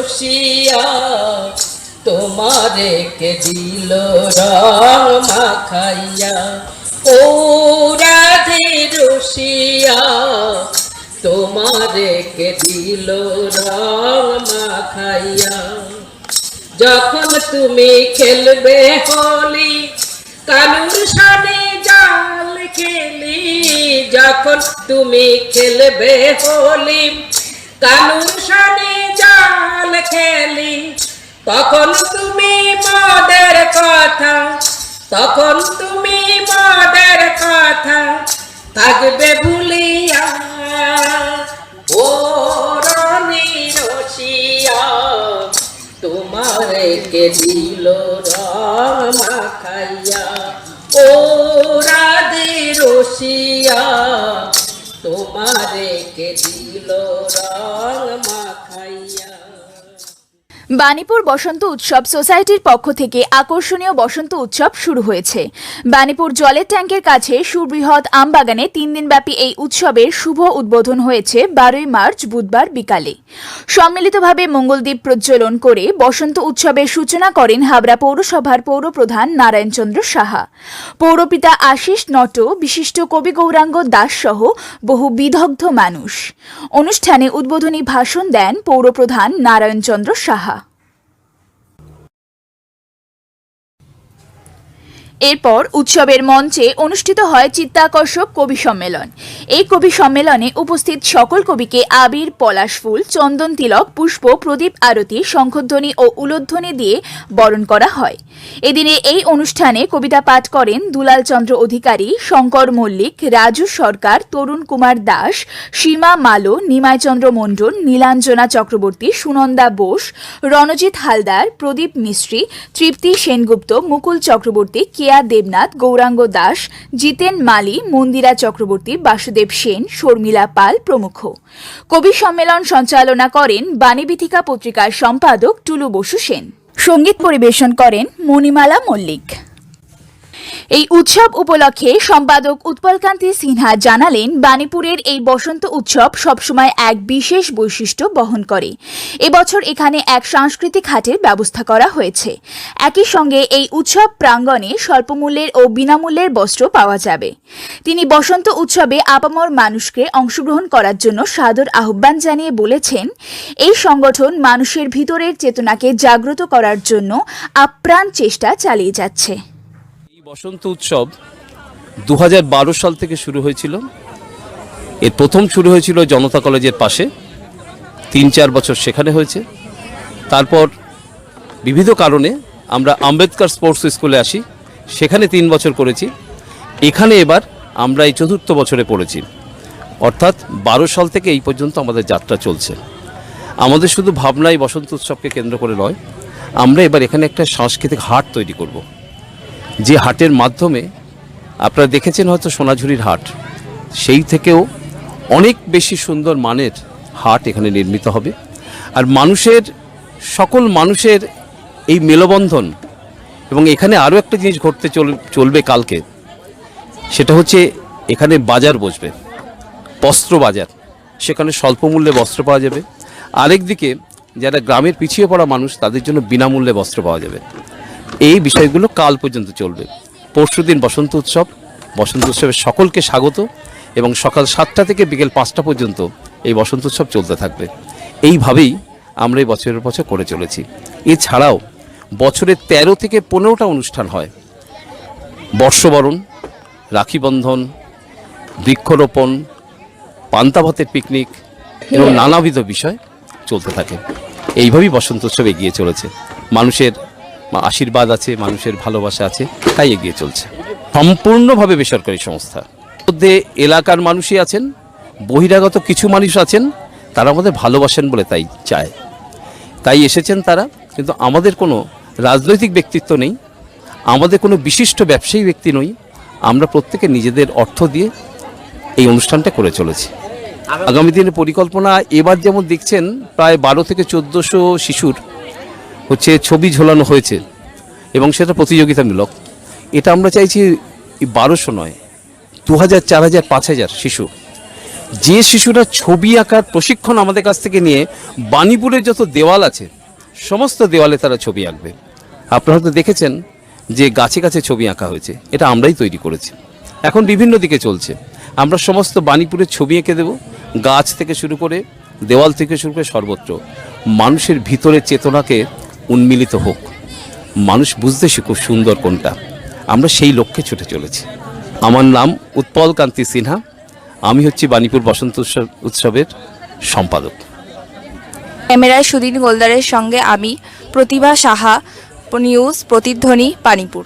রসিয়া তোমারে কে দিল রং মাখাইয়া, ও রাধে রসিয়া তোমারে কে দিল রং মাখাইয়া। যখন তুমি খেলবে হোলি কানুর সানে জাল খেলি, যখন তুমি খেলবে হোলি কানুর সানে জাল খেলি, তখন তুমি মদের কথা, তখন তুমি মদের কথা থাকবে ভুলিয়া, ও রানী রসিয়া তোমারে কে দিল রং মাখাইয়া, ও রাধে রসিয়া তোমারে কে দিল রং মাখাইয়া। বাণীপুর বসন্ত উৎসব সোসাইটির পক্ষ থেকে আকর্ষণীয় বসন্ত উৎসব শুরু হয়েছে। বাণীপুর জলের ট্যাঙ্কের কাছে সুবৃহৎ আমবাগানে 3 দিনব্যাপী এই উৎসবের শুভ উদ্বোধন হয়েছে 12ই মার্চ বুধবার বিকালে। সম্মিলিতভাবে মঙ্গলদ্বীপ প্রজ্বলন করে বসন্ত উৎসবের সূচনা করেন হাবড়া পৌরসভার পৌরপ্রধান নারায়ণচন্দ্র সাহা, পৌরপিতা আশিস নট, বিশিষ্ট কবি গৌরাঙ্গ দাস সহ বহু বিদগ্ধ মানুষ। অনুষ্ঠানে উদ্বোধনী ভাষণ দেন পৌরপ্রধান নারায়ণচন্দ্র সাহা। এরপর উৎসবের মঞ্চে অনুষ্ঠিত হয় চিত্তাকর্ষক কবি সম্মেলন। এই কবি সম্মেলনে উপস্থিত সকল কবিকে আবির, পলাশ ফুল, চন্দন তিলক, পুষ্প, প্রদীপ আরতি, শঙ্খধ্বনি ও উলোধ্বনি দিয়ে বরণ করা হয়। এদিনে এই অনুষ্ঠানে কবিতা পাঠ করেন দুলাল চন্দ্র অধিকারী, শঙ্কর মল্লিক, রাজু সরকার, তরুণ কুমার দাস, সীমা মালো, নিমাই চন্দ্র মণ্ডল, নীলাঞ্জনা চক্রবর্তী, সুনন্দা বোস, রণজিৎ হালদার, প্রদীপ মিস্ত্রি, তৃপ্তি সেনগুপ্ত, মুকুল চক্রবর্তী, দেবনাথ, গৌরাঙ্গ দাস, জিতেন মালি, মন্দিরা চক্রবর্তী, বাসুদেব সেন, শর্মিলা পাল প্রমুখ। কবি সম্মেলন সঞ্চালনা করেন বাণীবিথিকা পত্রিকার সম্পাদক টুলু বসু সেন। সঙ্গীত পরিবেশন করেন মণিমালা মল্লিক। এই উৎসব উপলক্ষে সম্পাদক উৎপলকান্তি সিনহা জানালেন, বাণীপুরের এই বসন্ত উৎসব সবসময় এক বিশেষ বৈশিষ্ট্য বহন করে। এবছর এখানে এক সাংস্কৃতিক হাটের ব্যবস্থা করা হয়েছে। একই সঙ্গে এই উৎসব প্রাঙ্গণে স্বল্পমূল্যের ও বিনামূল্যের বস্ত্র পাওয়া যাবে। তিনি বসন্ত উৎসবে আপামর মানুষকে অংশগ্রহণ করার জন্য সাদর আহ্বান জানিয়ে বলেছেন, এই সংগঠন মানুষের ভিতরের চেতনাকে জাগ্রত করার জন্য আপ্রাণ চেষ্টা চালিয়ে যাচ্ছে। বসন্ত উৎসব 2012 সাল থেকে শুরু হয়েছিল। এর প্রথম শুরু হয়েছিল জনতা কলেজের পাশে, 3-4 বছর সেখানে হয়েছে। তারপর বিবিধ কারণে আমরা আম্বেদকর স্পোর্টস স্কুলে আসি, সেখানে 3 বছর করেছি। এখানে এবার আমরা এই 4র্থ বছরে পড়েছি, অর্থাৎ 12 সাল থেকে এই পর্যন্ত আমাদের যাত্রা চলছে। আমাদের শুধু ভাবনাই বসন্ত উৎসবকে কেন্দ্র করে নয়, আমরা এবার এখানে একটা সাংস্কৃতিক হাট তৈরি করব, যে হাটের মাধ্যমে আপনারা দেখেছেন হয়তো সোনাঝুরির হাট, সেই থেকেও অনেক বেশি সুন্দর মানের হাট এখানে নির্মিত হবে। আর মানুষের, সকল মানুষের এই মেলবন্ধন, এবং এখানে আরও একটা জিনিস ঘটতে চলবে কালকে, সেটা হচ্ছে এখানে বাজার বসবে, বস্ত্র বাজার। সেখানে স্বল্পমূল্যে বস্ত্র পাওয়া যাবে। আরেকদিকে যারা গ্রামের পিছিয়ে পড়া মানুষ, তাদের জন্য বিনামূল্যে বস্ত্র পাওয়া যাবে। এই বিষয়গুলো কাল পর্যন্ত চলবে। পরশুদিন বসন্ত উৎসব। বসন্ত উৎসবে সকলকে স্বাগত, এবং সকাল 7টা থেকে বিকেল 5টা পর্যন্ত এই বসন্ত উৎসব চলতে থাকবে। এইভাবেই আমরা এই বছরের বছর করে চলেছি। এছাড়াও বছরে 13 থেকে 15টা অনুষ্ঠান হয়। বর্ষবরণ, রাখিবন্ধন, বৃক্ষরোপণ, পান্তা ভাতের পিকনিক এবং নানাবিধ বিষয় চলতে থাকে। এইভাবেই বসন্ত উৎসব এগিয়ে চলেছে। মানুষের আশীর্বাদ আছে, মানুষের ভালোবাসা আছে, তাই এগিয়ে চলছে। সম্পূর্ণভাবে বেসরকারি সংস্থা। মধ্যে এলাকার মানুষই আছেন, বহিরাগত কিছু মানুষ আছেন, তারা আমাদের ভালোবাসেন বলে তাই চায়, তাই এসেছেন তারা। কিন্তু আমাদের কোনো রাজনৈতিক ব্যক্তিত্ব নেই, আমাদের কোনো বিশিষ্ট ব্যবসায়ী ব্যক্তি নই। আমরা প্রত্যেকে নিজেদের অর্থ দিয়ে এই অনুষ্ঠানটা করে চলেছি। আগামী দিনের পরিকল্পনা, এবার যেমন দেখছেন প্রায় 12 থেকে 1400 শিশুর ছবি ঝোলানো হয়েছে, এবং সেটা প্রতিযোগিতামূলক। এটা আমরা চাইছি 1200 নয়, 2000, 4000, 5000 শিশু যে শিশুরা ছবি আঁকার প্রশিক্ষণ আমাদের কাছ থেকে নিয়ে বাণীপুরের যত দেওয়াল আছে সমস্ত দেওয়ালে তারা ছবি আঁকবে। আপনারা হয়তো দেখেছেন যে গাছে গাছে ছবি আঁকা হয়েছে, এটা আমরাই তৈরি করেছি। এখন বিভিন্ন দিকে চলছে, আমরা সমস্ত বাণীপুরের ছবি এঁকে দেব, গাছ থেকে শুরু করে দেওয়াল থেকে শুরু করে সর্বত্র মানুষের ভিতরের চেতনাকে উন্মিলিত হোক, মানুষ বুঝতে শিখুক সুন্দর কোনটা। আমরা সেই লক্ষ্যে ছুটে চলেছি। আমার নাম উৎপল কান্তি সিনহা, আমি হচ্ছি বাণীপুর বসন্ত উৎসবের সম্পাদক। ক্যামেরায় সুদিন গোলদারের সঙ্গে আমি প্রতিভা সাহা, নিউজ প্রতিধ্বনি, বাণীপুর।